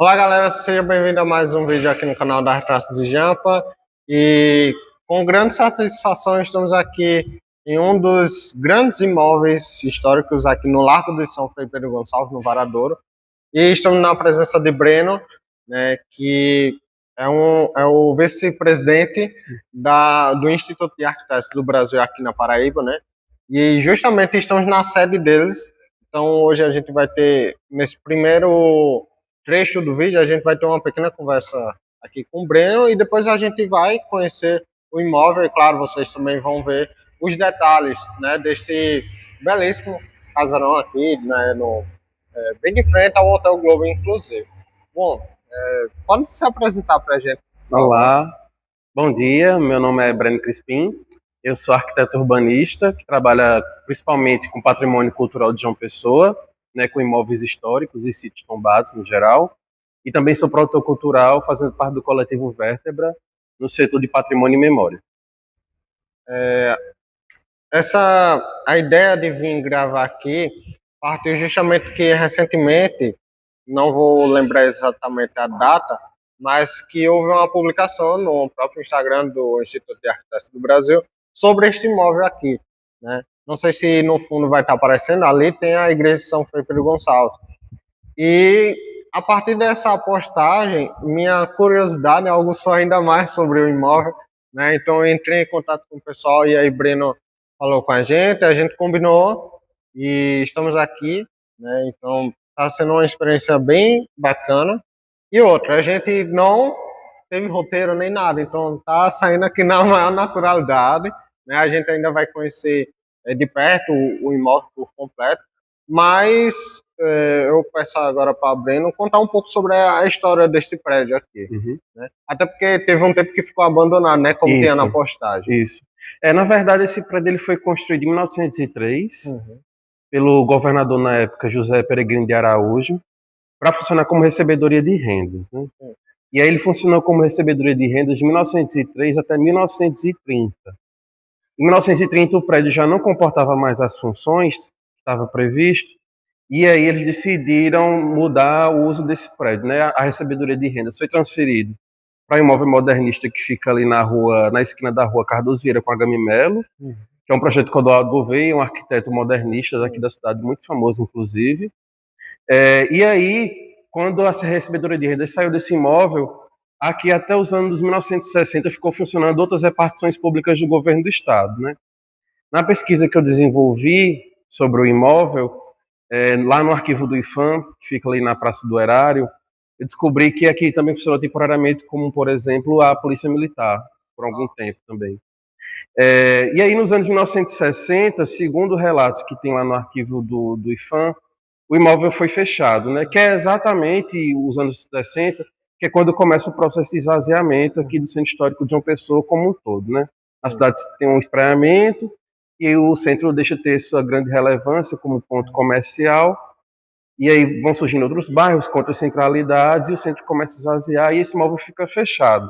Olá galera, seja bem-vindo a mais um vídeo aqui no canal da Retratos de Jampa. E com grande satisfação estamos aqui em um dos grandes imóveis históricos aqui no Largo de São Frei Pedro Gonçalves, no Varadouro. E estamos na presença de Breno, né, que é o vice-presidente do Instituto de Arquitetos do Brasil aqui na Paraíba, né? E justamente estamos na sede deles. Então hoje a gente vai ter, nesse primeiro trecho do vídeo, a gente vai ter uma pequena conversa aqui com o Breno e depois a gente vai conhecer o imóvel e, claro, vocês também vão ver os detalhes, né, desse belíssimo casarão aqui, né, bem de frente ao Hotel Globo, inclusive. Bom, pode se apresentar para a gente, por favor? Olá, bom dia, meu nome é Breno Crispim, eu sou arquiteto urbanista que trabalha principalmente com patrimônio cultural de João Pessoa, né, com imóveis históricos e sítios tombados no geral, e também sou produtor cultural fazendo parte do coletivo Vértebra no setor de patrimônio e memória. A ideia de vir gravar aqui partiu justamente que recentemente, não vou lembrar exatamente a data, mas que houve uma publicação no próprio Instagram do Instituto de Arquitetos do Brasil sobre este imóvel aqui, né? Não sei se no fundo vai estar aparecendo, ali tem a Igreja de São Frei Pedro Gonçalves. E a partir dessa postagem, minha curiosidade aguçou ainda mais sobre o imóvel, né? Então eu entrei em contato com o pessoal e aí Breno falou com a gente combinou e estamos aqui, né? Então está sendo uma experiência bem bacana. E outra, a gente não teve roteiro nem nada, então tá saindo aqui na maior naturalidade, né? A gente ainda vai conhecer de perto o imóvel por completo, mas eu peço agora para a Breno contar um pouco sobre a história deste prédio aqui, né? Até porque teve um tempo que ficou abandonado, né? Como tinha na postagem. Isso. Na verdade, esse prédio ele foi construído em 1903 pelo governador na época, José Peregrino de Araújo, para funcionar como recebedoria de rendas, né? E aí ele funcionou como recebedoria de rendas de 1903 até 1930. Em 1930 o prédio já não comportava mais as funções que estava previsto, e aí eles decidiram mudar o uso desse prédio, né? A recebedoria de rendas foi transferido para o imóvel modernista que fica ali na esquina da rua Cardoso Vieira com a Gamimelo, que é um projeto do Clodoaldo Gouveia, um arquiteto modernista daqui da cidade, muito famoso inclusive. E aí, quando a recebedoria de rendas saiu desse imóvel, aqui até os anos 1960 ficou funcionando outras repartições públicas do governo do estado, né? Na pesquisa que eu desenvolvi sobre o imóvel, lá no arquivo do IFAM, que fica ali na Praça do Erário, eu descobri que aqui também funcionou temporariamente como, por exemplo, a Polícia Militar, por algum tempo também. E aí, nos anos 1960, segundo relatos que tem lá no arquivo do IFAM, o imóvel foi fechado, né? Que é exatamente os anos 60, que é quando começa o processo de esvaziamento aqui do centro histórico de João Pessoa como um todo, né? A cidade tem um espraiamento e o centro deixa de ter sua grande relevância como ponto comercial, e aí vão surgindo outros bairros com outras centralidades e o centro começa a esvaziar e esse imóvel fica fechado.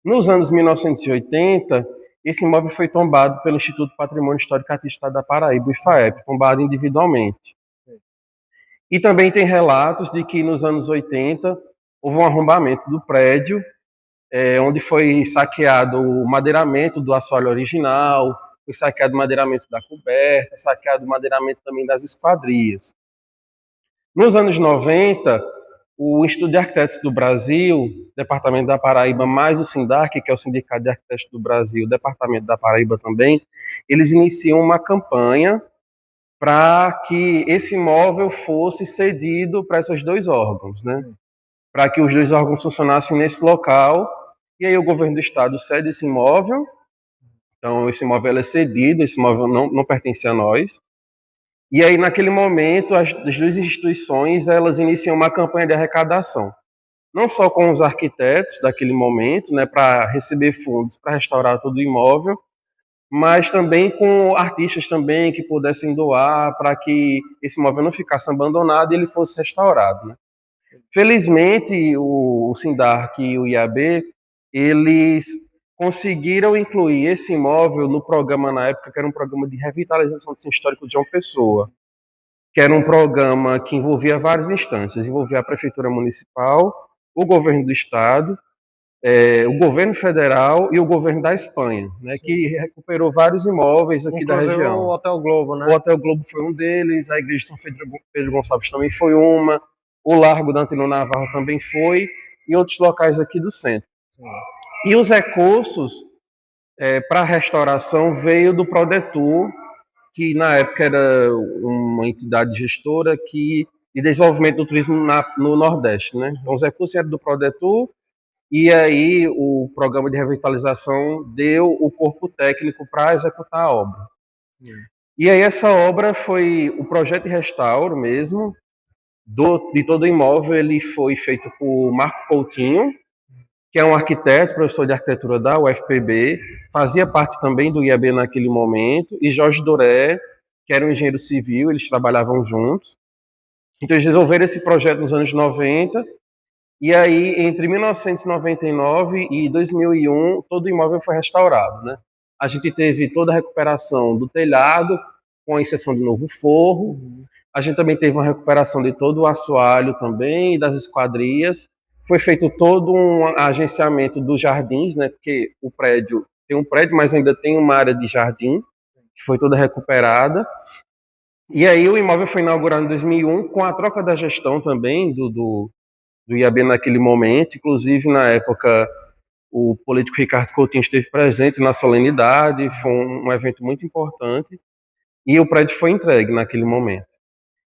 Nos anos 1980, esse imóvel foi tombado pelo Instituto Patrimônio Histórico Artístico da Paraíba, o IFAEP, tombado individualmente. E também tem relatos de que nos anos 80 houve um arrombamento do prédio, onde foi saqueado o madeiramento do assoalho original, foi saqueado o madeiramento da coberta, saqueado o madeiramento também das esquadrias. Nos anos 90, o Instituto de Arquitetos do Brasil, Departamento da Paraíba, mais o SINDARC, que é o Sindicato de Arquitetos do Brasil, Departamento da Paraíba também, eles iniciam uma campanha para que esse imóvel fosse cedido para esses dois órgãos, né? Para que os dois órgãos funcionassem nesse local. E aí o governo do estado cede esse imóvel. Então esse imóvel é cedido, esse imóvel não pertence a nós. E aí naquele momento as duas instituições elas iniciam uma campanha de arrecadação, não só com os arquitetos daquele momento, né, para receber fundos para restaurar todo o imóvel, mas também com artistas também que pudessem doar para que esse imóvel não ficasse abandonado e ele fosse restaurado, né? Felizmente, o SINDARC e o IAB, eles conseguiram incluir esse imóvel no programa na época, que era um programa de revitalização do centro histórico de João Pessoa, que era um programa que envolvia várias instâncias, envolvia a Prefeitura Municipal, o Governo do Estado, o Governo Federal e o Governo da Espanha, né, que recuperou vários imóveis aqui da Inclusive região. o Hotel Globo, né? O Hotel Globo foi um deles, a Igreja de São Pedro Gonçalves também foi uma, o Largo da Antenor Navarro também foi, e outros locais aqui do centro. Sim. E os recursos para a restauração veio do Prodetur, que na época era uma entidade gestora de desenvolvimento do turismo no Nordeste, né? Então os recursos eram do Prodetur, e aí o programa de revitalização deu o corpo técnico para executar a obra. E aí essa obra foi o projeto de restauro mesmo, de todo o imóvel. Ele foi feito por Marco Coutinho, que é um arquiteto, professor de arquitetura da UFPB, fazia parte também do IAB naquele momento, e Jorge Doré, que era um engenheiro civil, eles trabalhavam juntos. Então eles desenvolveram esse projeto nos anos 90, e aí entre 1999 e 2001, todo o imóvel foi restaurado, né? A gente teve toda a recuperação do telhado, com a inserção de novo forro. A gente também teve uma recuperação de todo o assoalho também, das esquadrias. Foi feito todo um agenciamento dos jardins, né? Porque o prédio tem um prédio, mas ainda tem uma área de jardim, que foi toda recuperada. E aí o imóvel foi inaugurado em 2001, com a troca da gestão também do IAB naquele momento. Inclusive, na época, o político Ricardo Coutinho esteve presente na solenidade, foi um evento muito importante, e o prédio foi entregue naquele momento.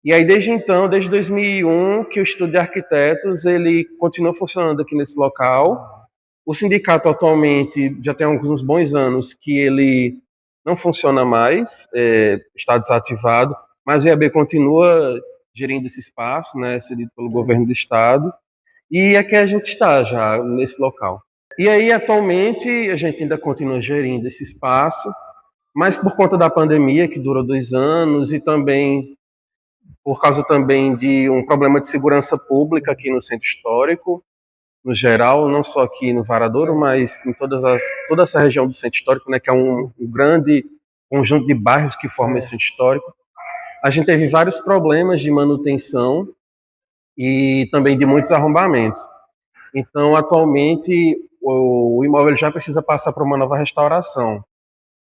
E aí, desde então, desde 2001, que o Instituto de Arquitetos ele continua funcionando aqui nesse local. O sindicato atualmente já tem alguns bons anos que ele não funciona mais, está desativado, mas a IAB continua gerindo esse espaço, né, cedido pelo governo do estado, e aqui a gente está já nesse local. E aí, atualmente, a gente ainda continua gerindo esse espaço, mas por conta da pandemia, que durou 2 anos, e também por causa também de um problema de segurança pública aqui no centro histórico, no geral, não só aqui no Varadouro, mas em toda essa região do centro histórico, né, que é um grande conjunto de bairros que forma esse centro histórico. A gente teve vários problemas de manutenção e também de muitos arrombamentos. Então, atualmente, o imóvel já precisa passar por uma nova restauração,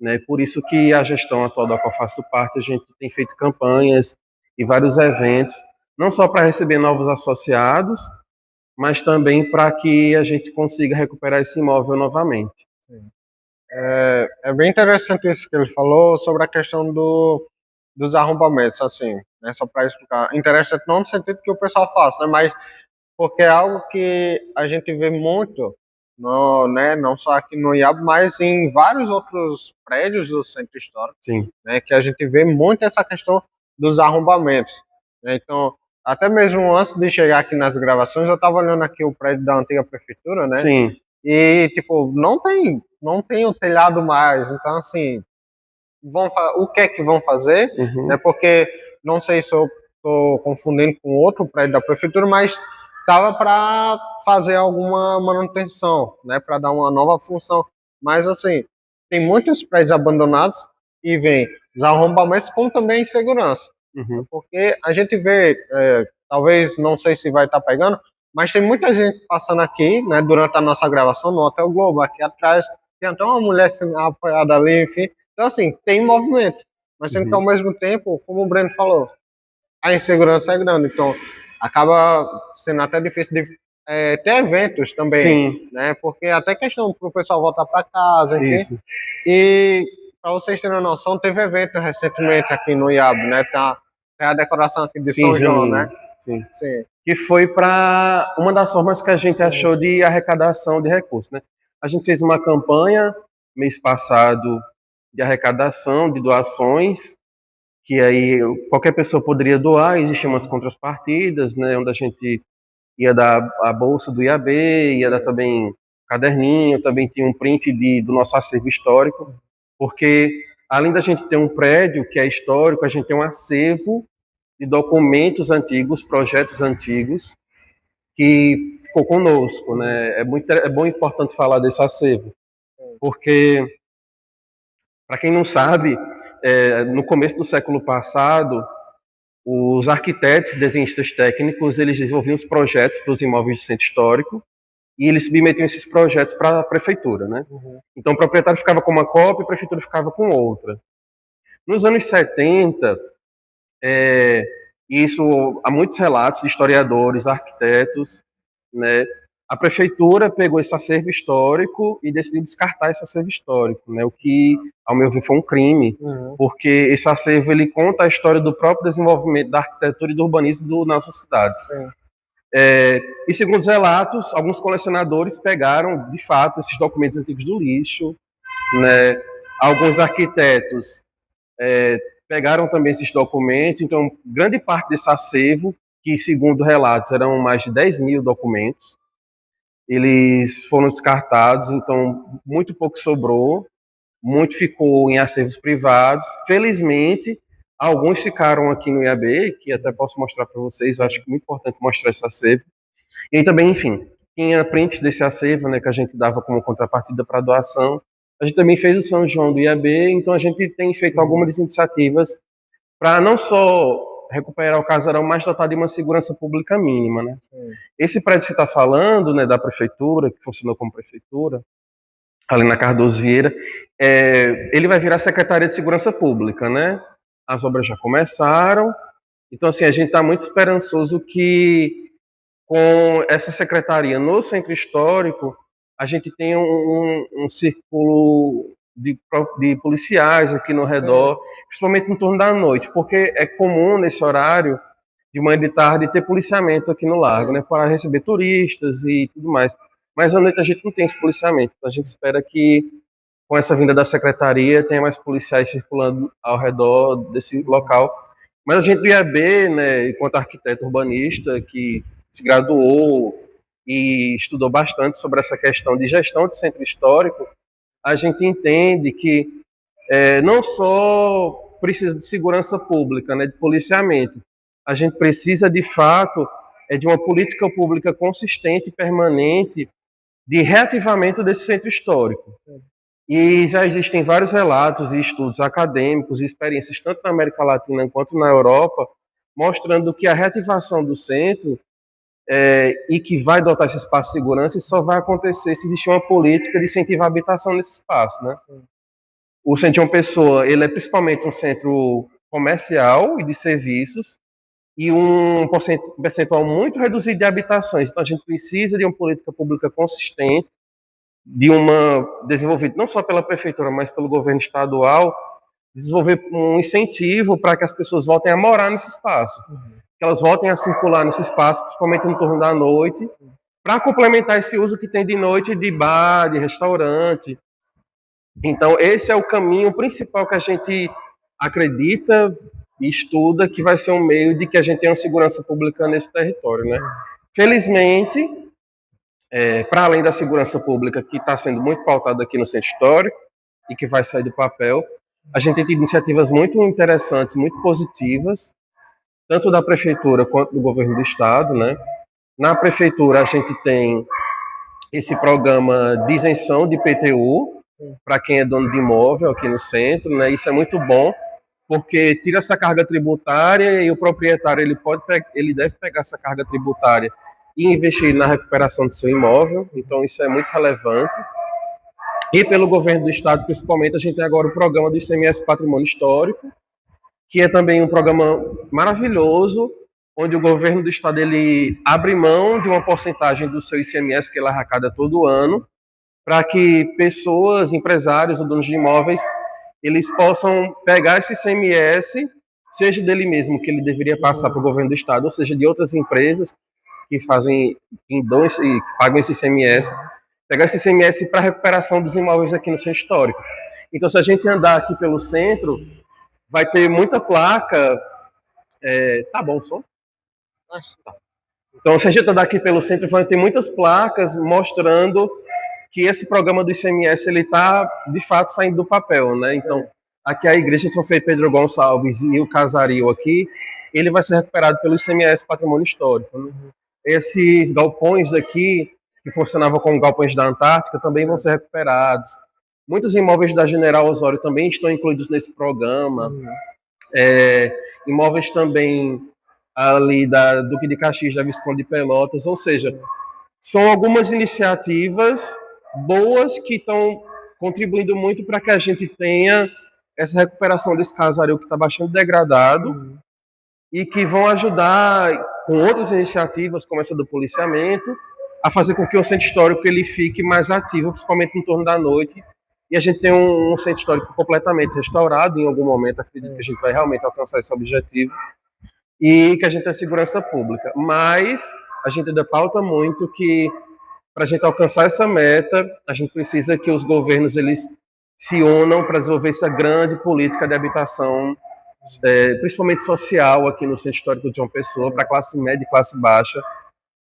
né? Por isso que a gestão atual da qual faço parte, a gente tem feito campanhas e vários eventos, não só para receber novos associados, mas também para que a gente consiga recuperar esse imóvel novamente. É bem interessante isso que ele falou sobre a questão dos arrombamentos, assim, né? Só para explicar. Interessante não no sentido que o pessoal faça, né? Mas porque é algo que a gente vê muito, no, né? Não só aqui no IAB, mas em vários outros prédios do centro histórico. Sim. Né? Que a gente vê muito essa questão dos arrombamentos. Né? Então, até mesmo antes de chegar aqui nas gravações, eu estava olhando aqui o prédio da antiga prefeitura, né? Sim. E, tipo, não tem o telhado mais. Então, assim, o que é que vão fazer? Uhum. Né? Porque, não sei se eu estou confundindo com outro prédio da prefeitura, mas estava para fazer alguma manutenção, né? Para dar uma nova função. Mas, assim, tem muitos prédios abandonados e vem os arrombamentos, como também insegurança. Uhum. Porque a gente vê, talvez, não sei se vai estar pegando, mas tem muita gente passando aqui, né, durante a nossa gravação no Hotel Globo, aqui atrás, tem até uma mulher sendo apoiada ali, enfim. Então, assim, tem movimento, mas sendo que ao mesmo tempo, como o Breno falou, a insegurança é grande, então acaba sendo até difícil de ter eventos também, Sim. né, porque até questão para o pessoal voltar para casa, enfim. Isso. E, para vocês terem uma noção, teve evento recentemente aqui no IAB, né, tá a decoração aqui de São João, né? Sim. Sim. Que foi para uma das formas que a gente achou de arrecadação de recursos, né? A gente fez uma campanha mês passado de arrecadação, de doações, que aí qualquer pessoa poderia doar, existiam umas contrapartidas, né, onde a gente ia dar a bolsa do IAB, ia dar também caderninho, também tinha um print do nosso acervo histórico, porque além da gente ter um prédio que é histórico, a gente tem um acervo de documentos antigos, projetos antigos, que ficou conosco, né? É bom e importante falar desse acervo, porque, para quem não sabe, no começo do século passado, os arquitetos, desenhistas técnicos, eles desenvolviam os projetos para os imóveis do centro histórico e eles submetiam esses projetos para a prefeitura, né? Então o proprietário ficava com uma cópia e a prefeitura ficava com outra. Nos anos 70, isso há muitos relatos de historiadores, arquitetos, né? A prefeitura pegou esse acervo histórico e decidiu descartar esse acervo histórico, né? O que, ao meu ver, foi um crime, porque esse acervo ele conta a história do próprio desenvolvimento da arquitetura e do urbanismo da nossa cidade. E segundo os relatos, alguns colecionadores pegaram, de fato, esses documentos antigos do lixo, né? Alguns arquitetos pegaram também esses documentos, então grande parte desse acervo, que segundo relatos eram mais de 10 mil documentos, eles foram descartados, então muito pouco sobrou, muito ficou em acervos privados. Felizmente, alguns ficaram aqui no IAB, que até posso mostrar para vocês, eu acho que é muito importante mostrar esse acervo. E aí também, enfim, tinha prints desse acervo, né, que a gente dava como contrapartida para doação. A gente também fez o São João do IAB, então a gente tem feito algumas iniciativas para não só recuperar o casarão, mas dotar de uma segurança pública mínima, né? Esse prédio que você está falando, né, da prefeitura, que funcionou como prefeitura, ali na Cardoso Vieira, ele vai virar Secretaria de Segurança Pública, né? As obras já começaram, então assim, a gente está muito esperançoso que com essa secretaria no Centro Histórico, a gente tenha um círculo de policiais aqui no redor, principalmente no turno da noite, porque é comum nesse horário, de manhã e de tarde, ter policiamento aqui no Largo, né, para receber turistas e tudo mais. Mas à noite a gente não tem esse policiamento, então a gente espera que com essa vinda da secretaria tenha mais policiais circulando ao redor desse local. Mas a gente do IAB, né, enquanto arquiteto urbanista, que se graduou e estudou bastante sobre essa questão de gestão de centro histórico, a gente entende que não só precisa de segurança pública, né, de policiamento, a gente precisa de fato de uma política pública consistente e permanente de reativamento desse centro histórico. E já existem vários relatos e estudos acadêmicos e experiências tanto na América Latina quanto na Europa, mostrando que a reativação do centro e que vai dotar esse espaço de segurança só vai acontecer se existir uma política de incentivar a habitação nesse espaço, né? O Centro João Pessoa, ele é principalmente um centro comercial e de serviços e um percentual muito reduzido de habitações. Então a gente precisa de uma política pública consistente, de uma desenvolvida não só pela prefeitura, mas pelo governo estadual, desenvolver um incentivo para que as pessoas voltem a morar nesse espaço, que elas voltem a circular nesse espaço, principalmente no turno da noite, para complementar esse uso que tem de noite de bar, de restaurante. Então, esse é o caminho principal que a gente acredita e estuda que vai ser um meio de que a gente tenha uma segurança pública nesse território, né? Felizmente, para além da segurança pública, que está sendo muito pautada aqui no Centro Histórico e que vai sair do papel, a gente tem tido iniciativas muito interessantes, muito positivas, tanto da prefeitura quanto do governo do estado, né? Na prefeitura a gente tem esse programa de isenção de IPTU para quem é dono de imóvel aqui no centro, né? Isso é muito bom, porque tira essa carga tributária e o proprietário ele deve pegar essa carga tributária e investir na recuperação do seu imóvel, então isso é muito relevante. E pelo governo do estado, principalmente, a gente tem agora o programa do ICMS Patrimônio Histórico, que é também um programa maravilhoso, onde o governo do estado ele abre mão de uma porcentagem do seu ICMS que ele arrecada todo ano, para que pessoas, empresários ou donos de imóveis, eles possam pegar esse ICMS, seja dele mesmo, que ele deveria passar para o governo do estado, ou seja de outras empresas que fazem e pagam esse ICMS, pegar esse ICMS para a recuperação dos imóveis aqui no centro histórico. Então, se a gente andar aqui pelo centro, vai ter muita placa. Tá bom o som? Tá. Então, se a gente andar aqui pelo centro, vai ter muitas placas mostrando que esse programa do ICMS ele está, de fato, saindo do papel, né? Então, aqui a igreja São Frei Pedro Gonçalves e o casario aqui, ele vai ser recuperado pelo ICMS Patrimônio Histórico, né? Esses galpões daqui, que funcionavam como galpões da Antártica, também vão ser recuperados. Muitos imóveis da General Osório também estão incluídos nesse programa. Imóveis também ali da Duque de Caxias, da Visconde de Pelotas, ou seja, são algumas iniciativas boas que estão contribuindo muito para que a gente tenha essa recuperação desse casario que está bastante degradado e que vão ajudar com outras iniciativas, como essa do policiamento, a fazer com que o centro histórico ele fique mais ativo, principalmente em torno da noite, e a gente tem um centro histórico completamente restaurado em algum momento. Acredito que a gente vai realmente alcançar esse objetivo e que a gente tenha segurança pública. Mas a gente ainda pauta muito que para a gente alcançar essa meta, a gente precisa que os governos eles se unam para desenvolver essa grande política de habitação, principalmente social, aqui no Centro Histórico de João Pessoa, para a classe média e classe baixa,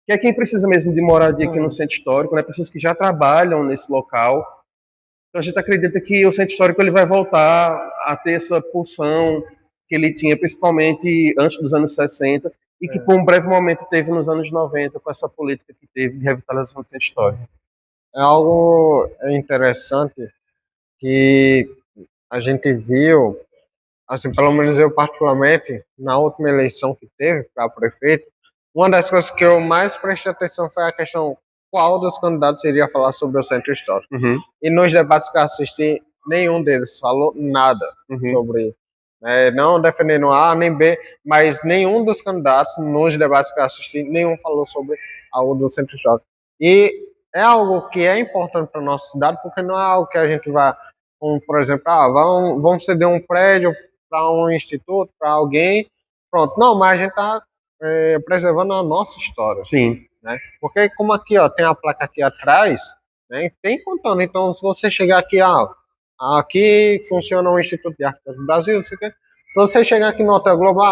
que é quem precisa mesmo de moradia aqui no Centro Histórico, né? Pessoas que já trabalham nesse local. Então a gente acredita que o Centro Histórico ele vai voltar a ter essa pulsão que ele tinha principalmente antes dos anos 60 e que por um breve momento teve nos anos 90 com essa política que teve de revitalização do Centro Histórico. É algo interessante que a gente viu, assim, pelo menos eu particularmente, na última eleição que teve para prefeito, uma das coisas que eu mais prestei atenção foi a questão qual dos candidatos iria falar sobre o centro histórico. E nos debates que eu assisti, nenhum deles falou nada sobre, não defendendo A nem B, mas nenhum dos candidatos nos debates que eu assisti, nenhum falou sobre algo do centro histórico. E é algo que é importante para nossa cidade, porque não é algo que a gente vai, como, por exemplo, vamos ceder um prédio para um instituto, para alguém, pronto. Não, mas a gente está preservando a nossa história. Sim. Né? Porque como aqui, ó, tem a placa aqui atrás, né, tem contando. Então, se você chegar aqui, aqui funciona o Instituto de Arquitetos do Brasil, se você chegar aqui no Hotel Globo,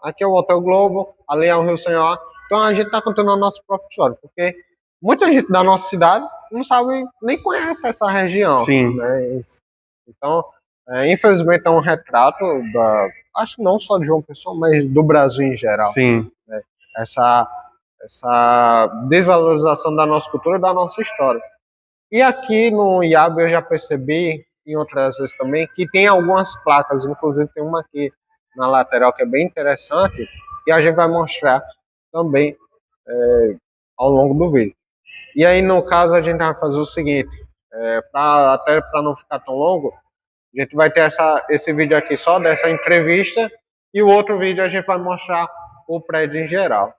aqui é o Hotel Globo, ali é o Rio Senhor. Então, a gente está contando a nossa própria história, porque muita gente da nossa cidade não sabe, nem conhece essa região. Sim. Né? Então, infelizmente, é um retrato acho que não só de João Pessoa, mas do Brasil em geral. Sim. Né? Essa desvalorização da nossa cultura, da nossa história. E aqui no IAB eu já percebi, em outras vezes também, que tem algumas placas, inclusive tem uma aqui na lateral que é bem interessante, e a gente vai mostrar também ao longo do vídeo. E aí, no caso, a gente vai fazer o seguinte, até para não ficar tão longo, a gente vai ter esse vídeo aqui só dessa entrevista, e o outro vídeo a gente vai mostrar o prédio em geral.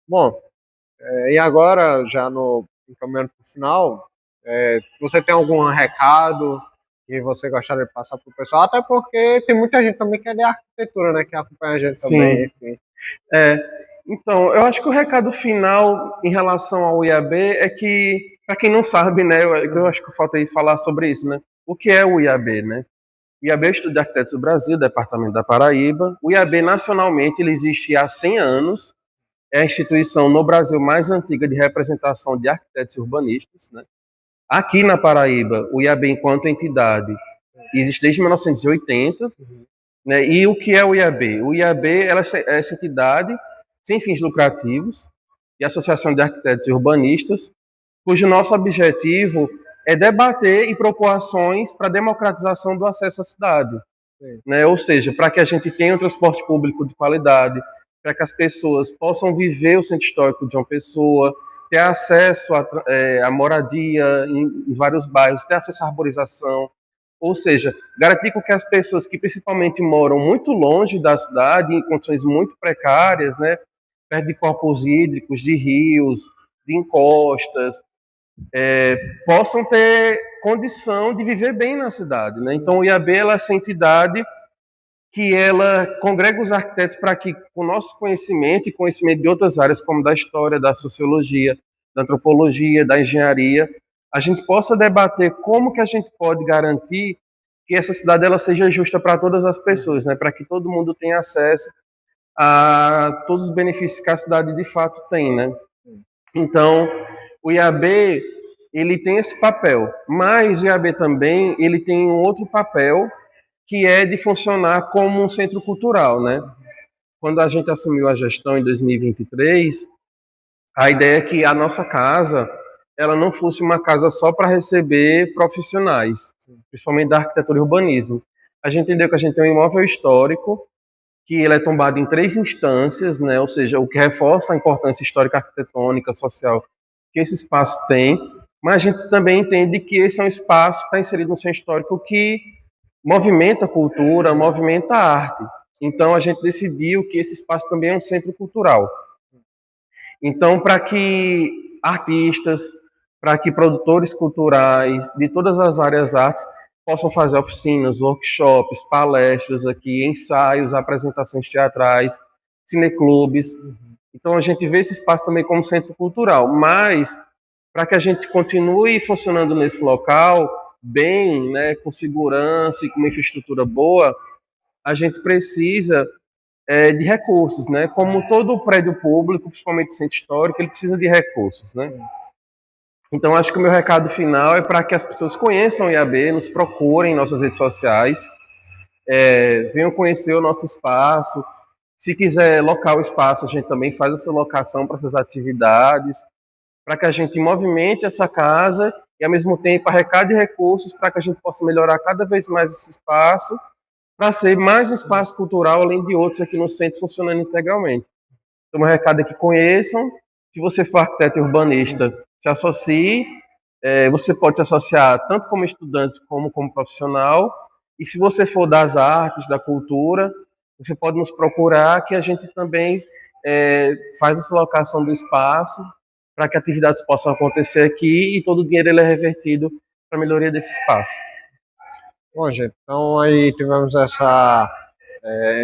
Bom, e agora, já encaminhando para o final, você tem algum recado que você gostaria de passar para o pessoal? Até porque tem muita gente também que é de arquitetura, né? Que acompanha a gente também, enfim. Então, eu acho que o recado final em relação ao IAB é que, para quem não sabe, né? Eu acho que falta aí falar sobre isso, né? O que é o IAB, né? O IAB é o Instituto de Arquitetos do Brasil, Departamento da Paraíba. O IAB, nacionalmente, ele existe há 100 anos. É a instituição no Brasil mais antiga de representação de arquitetos e urbanistas, né? Aqui na Paraíba, o IAB, enquanto entidade, existe desde 1980. Né? E o que é o IAB? O IAB é essa entidade sem fins lucrativos e associação de arquitetos e urbanistas, cujo nosso objetivo é debater e propor ações para a democratização do acesso à cidade. Né? Ou seja, para que a gente tenha um transporte público de qualidade, para que as pessoas possam viver o centro histórico de uma pessoa, ter acesso à moradia em vários bairros, ter acesso à arborização, ou seja, garantir que as pessoas que principalmente moram muito longe da cidade, em condições muito precárias, né, perto de corpos hídricos, de rios, de encostas, possam ter condição de viver bem na cidade. Né? Então, o IAB é essa entidade que ela congrega os arquitetos para que, com o nosso conhecimento e conhecimento de outras áreas, como da história, da sociologia, da antropologia, da engenharia, a gente possa debater como que a gente pode garantir que essa cidade ela seja justa para todas as pessoas, né? Para que todo mundo tenha acesso a todos os benefícios que a cidade de fato tem, né? Então, o IAB, ele tem esse papel, mas o IAB também, ele tem um outro papel, que é de funcionar como um centro cultural, né? Quando a gente assumiu a gestão em 2023, a ideia é que a nossa casa, ela não fosse uma casa só para receber profissionais, principalmente da arquitetura e urbanismo. A gente entendeu que a gente tem um imóvel histórico, que ele é tombado em 3 instâncias, né? Ou seja, o que reforça a importância histórica, arquitetônica, social que esse espaço tem, mas a gente também entende que esse é um espaço que está inserido no centro histórico que movimenta a cultura, movimenta a arte. Então a gente decidiu que esse espaço também é um centro cultural. Então, para que artistas, para que produtores culturais de todas as várias artes possam fazer oficinas, workshops, palestras aqui, ensaios, apresentações teatrais, cineclubes. Então a gente vê esse espaço também como centro cultural, mas para que a gente continue funcionando nesse local bem, né, com segurança e com uma infraestrutura boa, a gente precisa de recursos, né? Como todo prédio público, principalmente centro histórico, ele precisa de recursos, né? Então, acho que o meu recado final é para que as pessoas conheçam o IAB, nos procurem em nossas redes sociais, venham conhecer o nosso espaço. Se quiser locar o espaço, a gente também faz essa locação para essas atividades, para que a gente movimente essa casa e, ao mesmo tempo, arrecade recursos para que a gente possa melhorar cada vez mais esse espaço, para ser mais um espaço cultural, além de outros aqui no centro funcionando integralmente. Então, meu recado é que conheçam. Se você for arquiteto e urbanista, se associe. Você pode se associar tanto como estudante como profissional. E se você for das artes, da cultura, você pode nos procurar, que a gente também faz essa locação do espaço para que atividades possam acontecer aqui e todo o dinheiro ele é revertido para a melhoria desse espaço. Bom, gente, então aí tivemos essa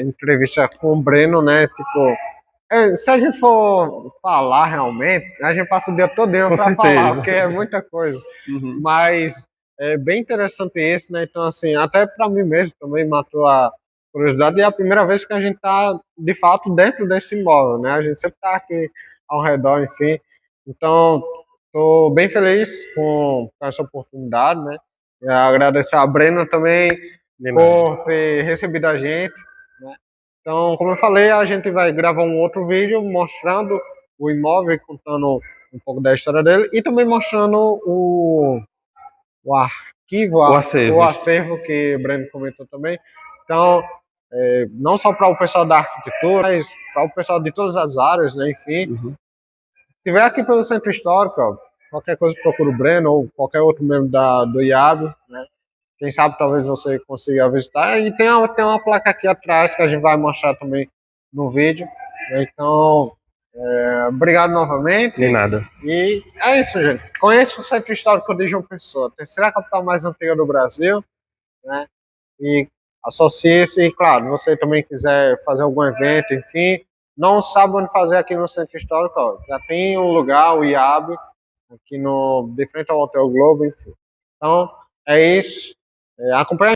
entrevista com o Breno, né? Tipo, se a gente for falar realmente, a gente passa o dia todo para falar, porque é muita coisa. Uhum. Mas é bem interessante isso, né? Então, assim, até para mim mesmo também matou a curiosidade. E é a primeira vez que a gente está, de fato, dentro desse imóvel, né? A gente sempre está aqui ao redor, enfim. Então, estou bem feliz com essa oportunidade, né? E agradecer a Brena também por ter recebido a gente, né? Então, como eu falei, a gente vai gravar um outro vídeo mostrando o imóvel, contando um pouco da história dele e também mostrando o arquivo, o acervo que o Breno comentou também. Então, não só para o pessoal da arquitetura, mas para o pessoal de todas as áreas, né? Enfim, se estiver aqui pelo Centro Histórico, ó, qualquer coisa procura o Breno ou qualquer outro membro do IAB, né? Quem sabe talvez você consiga visitar. E tem uma placa aqui atrás que a gente vai mostrar também no vídeo. Então, obrigado novamente. De nada. E é isso, gente. Conheça o Centro Histórico de João Pessoa, a terceira capital mais antiga do Brasil, né? E associe-se. E, claro, você também quiser fazer algum evento, enfim, não sabe onde fazer aqui no Centro Histórico, ó, já tem um lugar, o IAB, aqui de frente ao Hotel Globo, enfim. Então, é isso. Acompanhe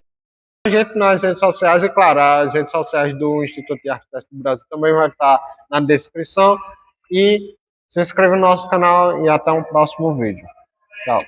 a gente nas redes sociais e, claro, as redes sociais do Instituto de Arquitetos do Brasil também vai estar na descrição. E se inscreva no nosso canal e até um próximo vídeo. Tchau.